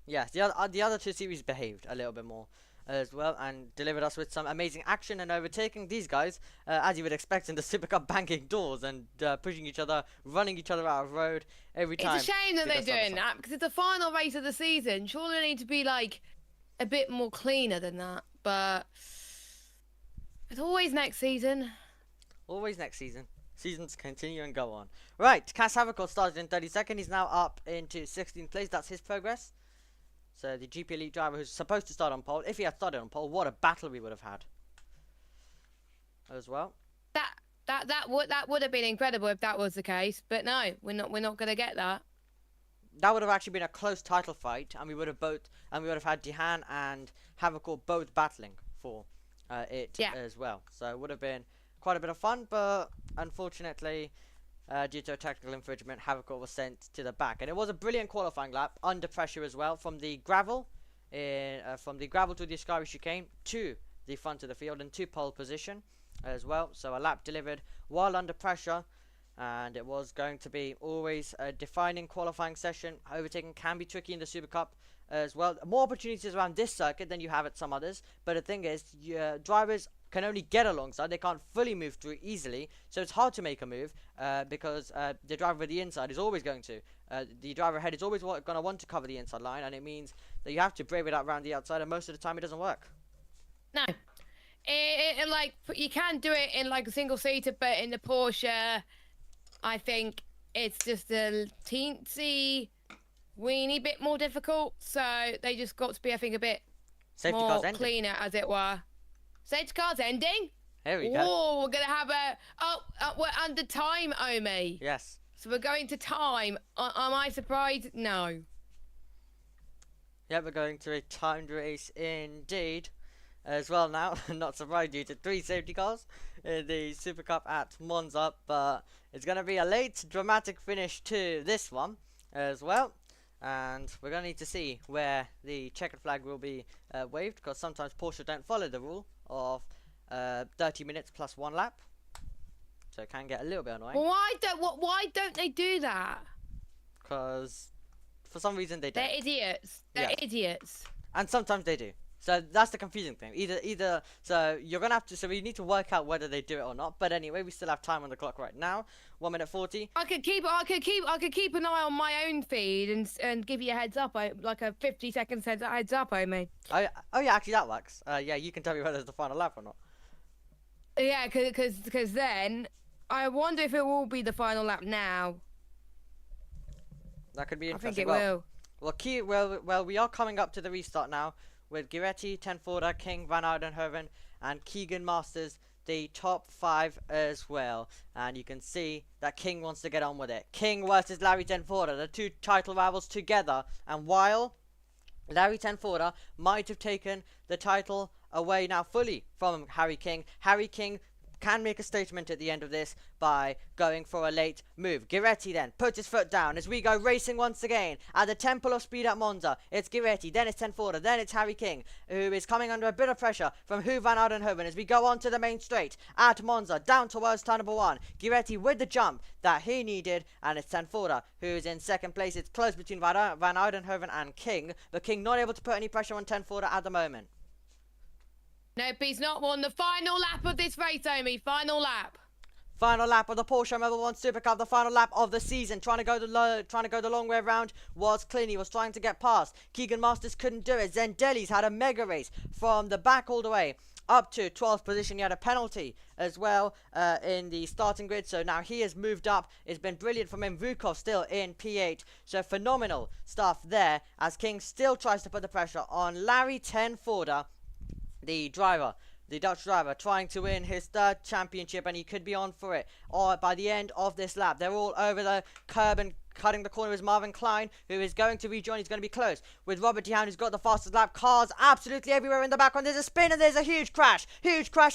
Yes, the other two series behaved a little bit more as well and delivered us with some amazing action and overtaking. These guys, as you would expect in the Super Cup, banging doors and pushing each other, running each other out of road every time. It's a shame that they're doing that because it's the final race of the season. Surely they need to be like a bit more cleaner than that, but it's always next season. Always next season. Seasons continue and go on. Right, Cass Havercourt started in 32nd. He's now up into 16th place. That's his progress. So the GP Elite driver who's supposed to start on pole, if he had started on pole, what a battle we would have had as well. That would have been incredible if that was the case, but no, we're not going to get that. That would have actually been a close title fight, and we would have had Dehan and Havercourt both battling for it as well. So it would have been quite a bit of fun, but unfortunately, due to a technical infringement, Havercourt was sent to the back. And it was a brilliant qualifying lap, under pressure as well, from the gravel to the Ascari chicane to the front of the field and to pole position as well. So a lap delivered while under pressure, and it was going to be always a defining qualifying session. Overtaking can be tricky in the Super Cup as well. More opportunities around this circuit than you have at some others, but the thing is, drivers can only get alongside. They can't fully move through easily, so it's hard to make a move because the driver at the inside is always going to. The driver ahead is always going to want to cover the inside line, and it means that you have to brave it out around the outside, and most of the time it doesn't work. No. Like, you can do it in like a single seater, but in the Porsche, I think it's just a teensy weeny bit more difficult. So they just got to be, I think, a bit Safety more cars ending. cleaner, as it were. Safety car's ending? Here we go. Oh, we're going to have a... we're under time, Omi. Yes. So we're going to time. Am I surprised? No. Yeah, we're going to a timed race indeed. As well now, not surprised due to 3 safety cars in the Super Cup at Monza. But it's going to be a late dramatic finish to this one as well. And we're going to need to see where the checkered flag will be waved. Because sometimes Porsche don't follow the rule of 30 minutes plus 1 lap. So it can get a little bit annoying. Why don't they do that? Because for some reason they don't. They're idiots. They're idiots. And sometimes they do. So that's the confusing thing. Either so you're gonna have to. So we need to work out whether they do it or not. But anyway, we still have time on the clock right now. 1 minute 40. I could keep an eye on my own feed and give you a heads up, like a 50-second heads up, Omi. Oh yeah, actually that works. Yeah, you can tell me whether it's the final lap or not. Yeah, because then I wonder if it will be the final lap now. That could be I think interesting. it will. Well, we are coming up to the restart now with Giretti, Tenforda, King, Van Oudenhoven, and Keegan Masters, the top 5 as well. And you can see that King wants to get on with it. King versus Larry Tenforda, the 2 title rivals together. And while Larry Tenforda might have taken the title away now fully from Harry King can make a statement at the end of this by going for a late move. Giretti then puts his foot down as we go racing once again at the Temple of Speed at Monza. It's Giretti, then it's Tenforda, then it's Harry King, who is coming under a bit of pressure from Hu van Oudenhoven as we go on to the main straight at Monza, down towards turn number 1. Giretti with the jump that he needed, and it's Tenforda who is in second place. It's close between Van Oudenhoven and King, but King not able to put any pressure on Tenforda at the moment. Nope, he's not won the final lap of this race, Omi. Final lap. Final lap of the Porsche Mobil 1 Super Cup, the final lap of the season. Trying to go the long way around was Cleany, was trying to get past. Keegan Masters couldn't do it. Zendelli's had a mega race from the back all the way up to 12th position. He had a penalty as well in the starting grid, so now he has moved up. It's been brilliant from him. Vukov still in P8, so phenomenal stuff there as King still tries to put the pressure on Larry Tenforda, the Dutch driver, trying to win his 3rd championship, and he could be on for it by the end of this lap. They're all over the curb and cutting the corner is Marvin Klein, who is going to rejoin. He's going to be close with Robert Dehound, who's got the fastest lap. Cars absolutely everywhere in the background. There's a spin and there's a huge crash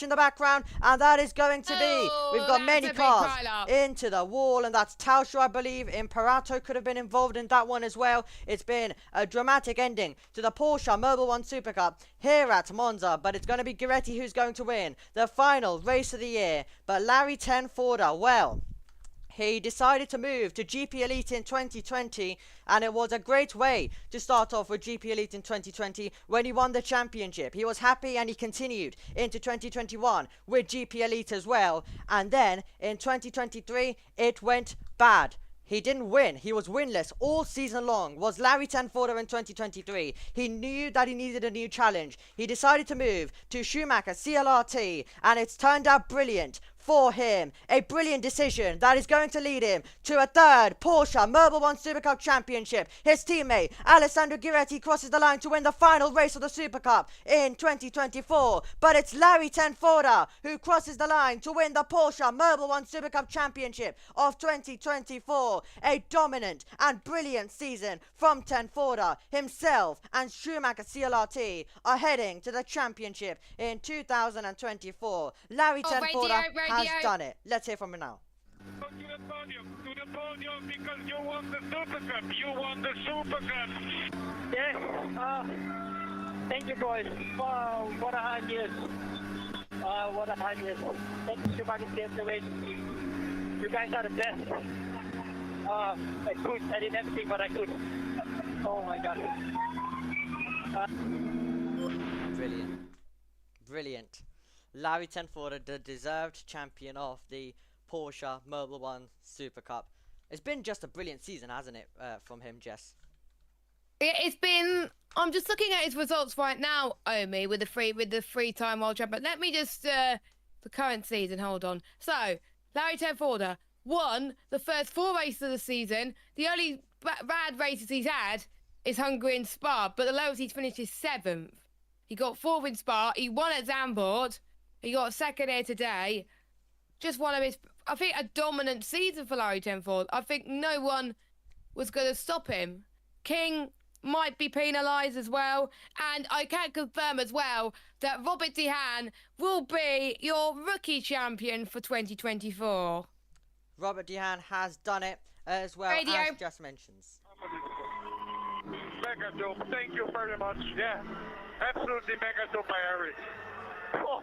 in the background, and that is going to be, we've got many cars into the wall, and that's Tauscher, I believe. Imperato could have been involved in that one as well. It's been a dramatic ending to the Porsche Mobil 1 Super Cup here at Monza, but it's going to be Giretti who's going to win the final race of the year. But Larry Tenforda, well, he decided to move to GP Elite in 2020, and it was a great way to start off with GP Elite in 2020 when he won the championship. He was happy and he continued into 2021 with GP Elite as well, and then in 2023 it went bad. He didn't win. He was winless all season long, was Larry Tenforda in 2023. He knew that he needed a new challenge. He decided to move to Schumacher CLRT, and it's turned out brilliant for him. A brilliant decision that is going to lead him to a 3rd Porsche Mobil 1 Super Cup championship. His teammate Alessandro Giretti crosses the line to win the final race of the Super Cup in 2024. But it's Larry Tenforda who crosses the line to win the Porsche Mobil 1 Super Cup championship of 2024. A dominant and brilliant season from Tenforda himself, and Schumacher CLRT are heading to the championship in 2024. Larry Tenforda has done it. Let's hear from him now. To the podium, because you won the Super Cup. You won the Super Cup. Yeah, thank you, boys. Wow, what a hard year. What a hard year. Thank you so much for the way. You guys are the best. I did everything but I could. Oh my God. Brilliant. Larry Tenforda, the deserved champion of the Porsche Mobil 1 Super Cup. It's been just a brilliant season, hasn't it, from him, Jess? It's been. I'm just looking at his results right now, Omi, with the three-time world champion. Let me just the current season. Hold on. So Larry Tenforda won the first 4 races of the season. The only bad races he's had is Hungary and Spa, but the lowest he's finished is 7th. He got 4th in Spa. He won at Zandvoort. He got second here today. Just one of his, I think, a dominant season for Larry Tenford. I think no one was going to stop him. King might be penalised as well. And I can confirm as well that Robert Dehan will be your rookie champion for 2024. Robert Dehan has done it as well, Radio. as just mentions. Mega dope. Thank you very much. Yeah, absolutely mega dope, Harry. Oh.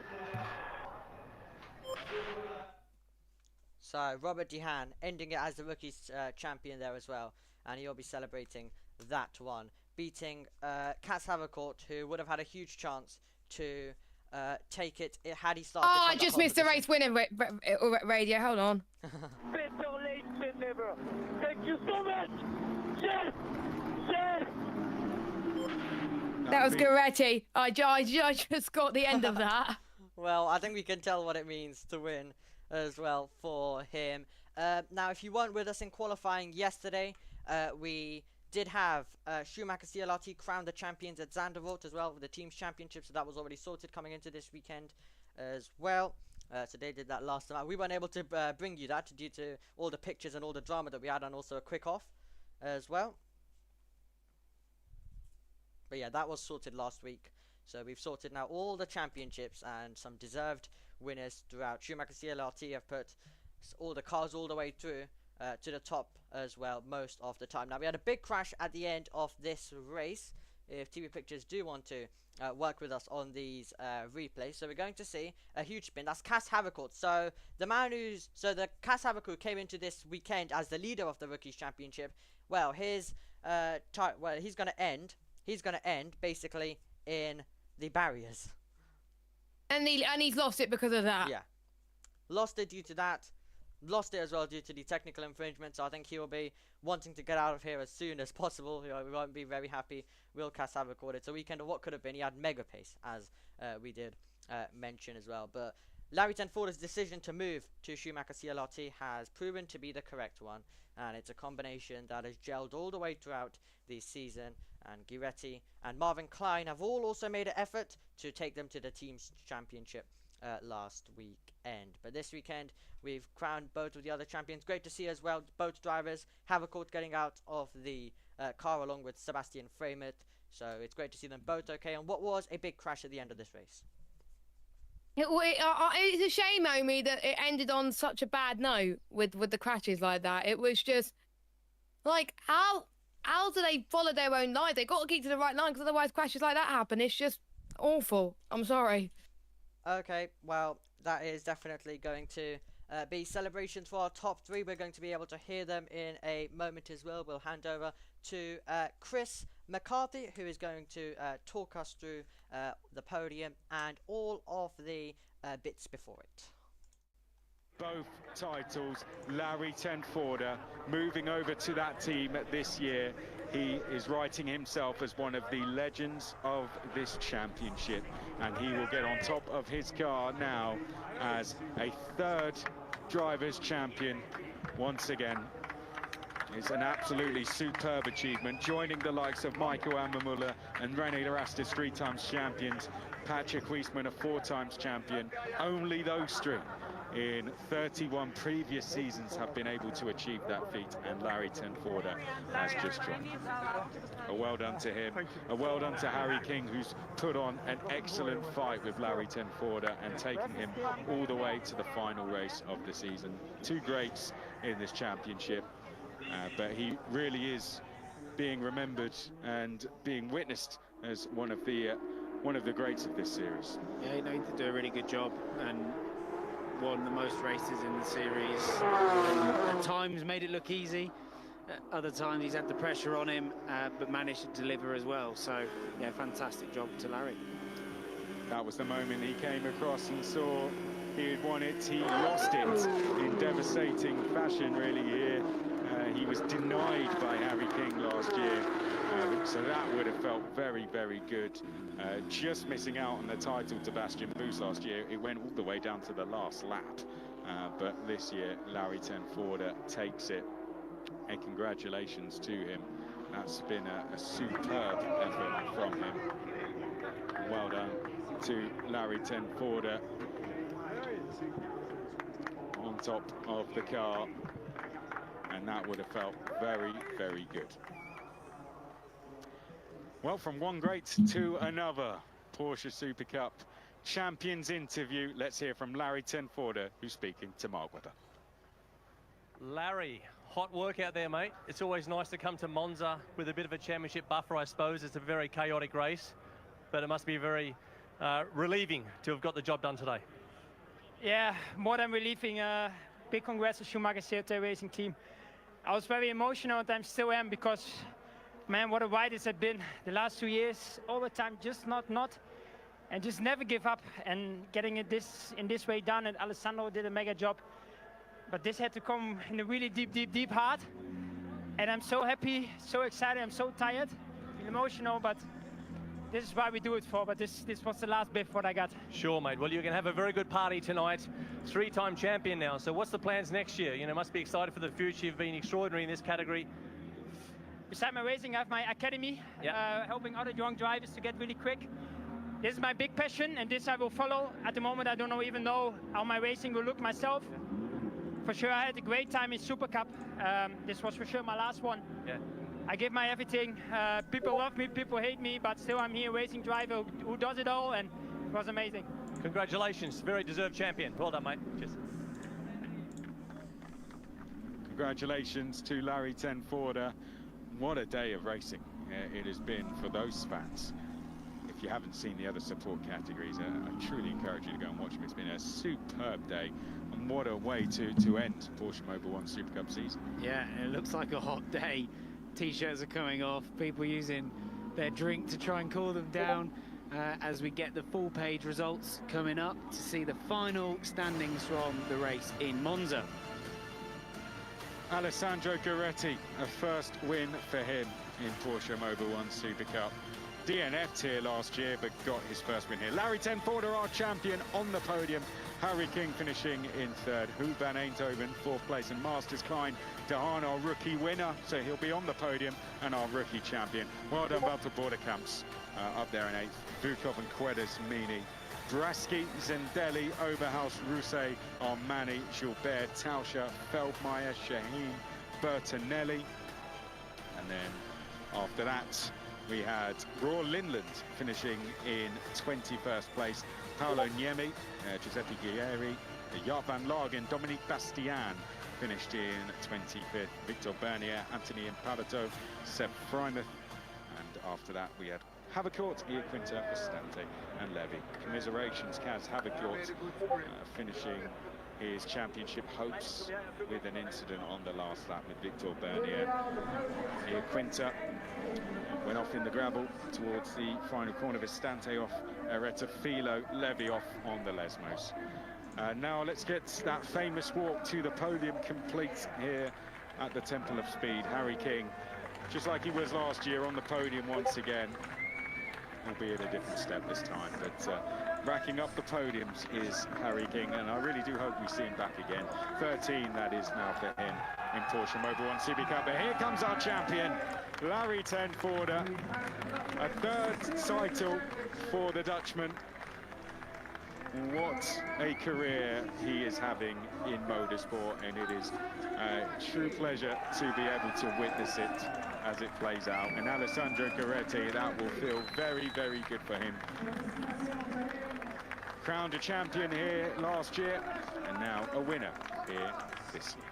So Robert Dehan ending it as the rookies champion there as well, and he'll be celebrating that one, beating Cas Havercourt, who would have had a huge chance to take it had he started. Oh, I just missed the race winning radio. Hold on. Better late than never. Thank you so much. Yes. Yes. That was Goretti. I just got the end of that. Well, I think we can tell what it means to win as well for him. Now, if you weren't with us in qualifying yesterday, we did have Schumacher CLRT crown the champions at Zandvoort as well with the team's championship, so that was already sorted coming into this weekend as well. So they did that last time. We weren't able to bring you that due to all the pictures and all the drama that we had, and also a quick off as well. But yeah, that was sorted last week. So we've sorted now all the championships and some deserved winners throughout. Schumacher CLRT have put all the cars all the way through to the top as well most of the time. Now, we had a big crash at the end of this race. If TV Pictures do want to work with us on these replays, so we're going to see a huge spin. That's Cas Havercourt. So the man who's the Cas Havercourt came into this weekend as the leader of the Rookies Championship. Well, his he's going to end basically in the barriers. And he's lost it because of that. Yeah, lost it due to that. Lost it as well due to the technical infringement. So I think he will be wanting to get out of here as soon as possible. We won't be very happy. Will Cas have recorded? So weekend of what could have been. He had mega pace, as we did mention as well. But Larry Tenford's decision to move to Schumacher CLRT has proven to be the correct one, and it's a combination that has gelled all the way throughout the season. And Giretti and Marvin Klein have all also made an effort to take them to the team's championship last weekend. But this weekend we've crowned both of the other champions. Great to see as well both drivers Havercourt getting out of the car along with Sebastian Framert. So it's great to see them both okay. And what was a big crash at the end of this race? It's a shame, Omi, that it ended on such a bad note with the crashes like that. It was just like, how do they follow their own line? They got to keep to the right line, because otherwise crashes like that happen. It's just awful. I'm sorry. Okay, well, that is definitely going to be celebrations for our top three. We're going to be able to hear them in a moment as well. We'll hand over to Chris McCarthy, who is going to talk us through the podium and all of the bits before it. Both titles, Larry Tenford moving over to that team this year. He is writing himself as one of the legends of this championship, and he will get on top of his car now as a third drivers' champion once again. It's an absolutely superb achievement, joining the likes of Michael Ammermuller and René Larastis, 3 times champions, Patrick Wiesmann, a 4 times champion. Only those three in 31 previous seasons have been able to achieve that feat, and Larry Tenford has just joined. A well done to him, a well done to Harry King, who's put on an excellent fight with Larry Tenford and taking him all the way to the final race of the season. 2 greats in this championship, but he really is being remembered and being witnessed as one of the greats of this series. Yeah, he did do a really good job and won the most races in the series. At times made it look easy, at other times he's had the pressure on him, but managed to deliver as well. So yeah, fantastic job to Larry. That was the moment he came across and saw he had won it. He lost it in devastating fashion really here. He was denied by Harry King last year, so that would have felt very, very good. Just missing out on the title to Bastian Boos last year. It went all the way down to the last lap, but this year Larry Tenford takes it, and congratulations to him. That's been a superb effort from him. Well done to Larry Tenford. on top of the car, and that would have felt very, very good. Well, from one great to another Porsche Super Cup Champions interview, let's hear from Larry Tenforder, who's speaking to Mark Webber. Larry, hot work out there, mate. It's always nice to come to Monza with a bit of a championship buffer, I suppose. It's a very chaotic race, but it must be very relieving to have got the job done today. Yeah, more than relieving. Big congrats to Schumacher CRT Racing Team. I was very emotional, and I still am, because, man, what a ride it's been the last 2 years. All the time, just not, and just never give up, and getting it in this way done. And Alessandro did a mega job. But this had to come in a really deep heart. And I'm so happy, so excited, I'm so tired, emotional, but this is why we do it for. But this was the last bit what I got. Sure, mate. Well, you can have a very good party tonight. 3-time champion now. So what's the plans next year? You know, must be excited for the future. You've been extraordinary in this category. Beside my racing, I have my academy, helping other young drivers to get really quick. This is my big passion, and this I will follow. At the moment, I don't even know how my racing will look myself. For sure, I had a great time in Super Cup. This was for sure my last one. Yeah. I give my everything. People love me, people hate me, but still I'm here, racing driver who does it all, and it was amazing. Congratulations, very deserved champion. Well done, mate. Cheers. Congratulations to Larry Tenforder. What a day of racing it has been for those fans. If you haven't seen the other support categories, I truly encourage you to go and watch them. It's been a superb day, and what a way to end Porsche Mobil 1 Super Cup season. Yeah, it looks like a hot day. T-shirts are coming off, people using their drink to try and cool them down as we get the full page results coming up to see the final standings from the race in Monza. Alessandro Gueretti, a first win for him in Porsche Mobil 1 Super Cup. DNF'd here last year, but got his first win here. Larry Tenforder, our champion, on the podium. Harry King finishing in third. Huub van Eindhoven, fourth place. And Masters Klein de Haan, our rookie winner. So he'll be on the podium and our rookie champion. Well done, Walter Borderkamps, up there in eighth. Vukov and Quedas, Mini. Draski, Zendelli, Oberhaus, Rousset, Armani, Gilbert, Tauscher, Feldmeier, Shaheen, Bertinelli. And then after that, we had Roar Lindland finishing in 21st place. Paolo Niemi, Giuseppe Guerrieri, Jaap van Lagen, Dominique Bastian finished in 25th. Victor Bernier, Anthony Impalato, Seb Frymouth. And after that, we had Havercourt, Quinta, Estante and Levy. Commiserations, Kaz Havercourt finishing his championship hopes with an incident on the last lap with Victor Bernier. Quinta went off in the gravel towards the final corner. Estante off, Eretta Filo, Levy off on the Lesmos. Now let's get that famous walk to the podium complete here at the Temple of Speed. Harry King, just like he was last year, on the podium once again, albeit a different step this time, but racking up the podiums is Harry King, and I really do hope we see him back again. 13 that is now for him in Porsche Mobil 1 Super Cup. But here comes our champion, Larry Tenforder, a third title for the Dutchman. What a career he is having in motorsport, and it is a true pleasure to be able to witness it as it plays out. And Alessandro Gueretti, that will feel very, very good for him. Crowned a champion here last year, and now a winner here this year.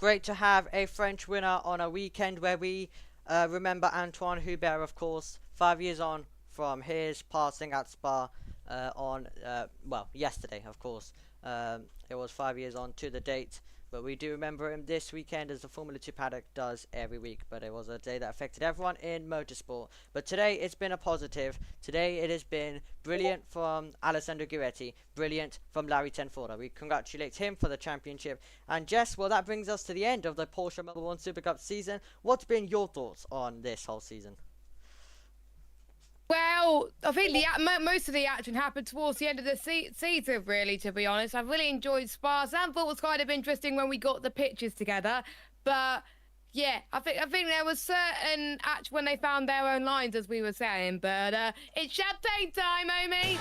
Great to have a French winner on a weekend where we remember Antoine Hubert, of course, 5 years on from his passing at Spa on, well, yesterday, of course. It was 5 years on to the date. But we do remember him this weekend, as the Formula 2 paddock does every week. But it was a day that affected everyone in motorsport. But today it's been a positive. Today it has been brilliant from Alessandro Guiretti. Brilliant from Larry Tenforda. We congratulate him for the championship. And Jess, well, that brings us to the end of the Porsche Mobil 1 Super Cup season. What's been your thoughts on this whole season? Well, I think most of the action happened towards the end of the season, really, to be honest. I really enjoyed Spa. Sam thought it was kind of interesting when we got the pictures together. But, yeah, I think there was certain action when they found their own lines, as we were saying. But it's champagne time, Omi.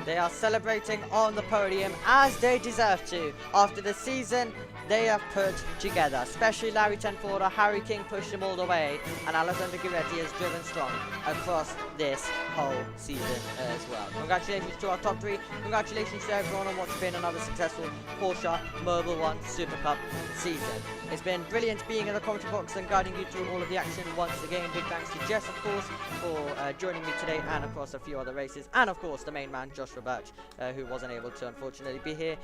They are celebrating on the podium as they deserve to after the season they have put together. Especially Larry Tenforda, Harry King pushed him all the way, and Alessandro Guiretti has driven strong across this whole season as well. Congratulations to our top three. Congratulations to everyone on what's been another successful Porsche Mobil 1 Super Cup season. It's been brilliant being in the commentary box and guiding you through all of the action once again. Big thanks to Jess, of course, for joining me today, and of course a few other races, and of course the main man Joshua Birch, who wasn't able to unfortunately be here,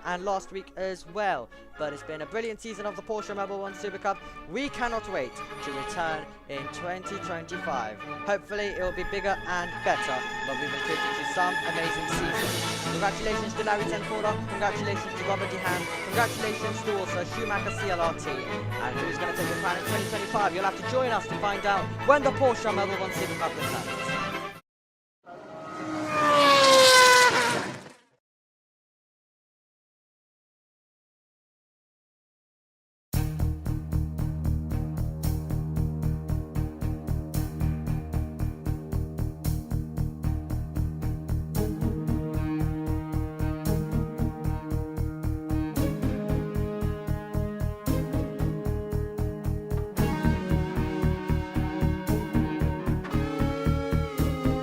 and last week as well. But it's been a brilliant season of the Porsche Mobil 1 Super Cup. We cannot wait to return in 2025. Hopefully it will be bigger and better, but we've been treated to some amazing seasons. Congratulations to Larry Tenforda, congratulations to Robert DeHaan, congratulations to also Schumacher CLRT, and who's going to take the crown in 2025? You'll have to join us to find out when the Porsche Mobil 1 Super Cup returns.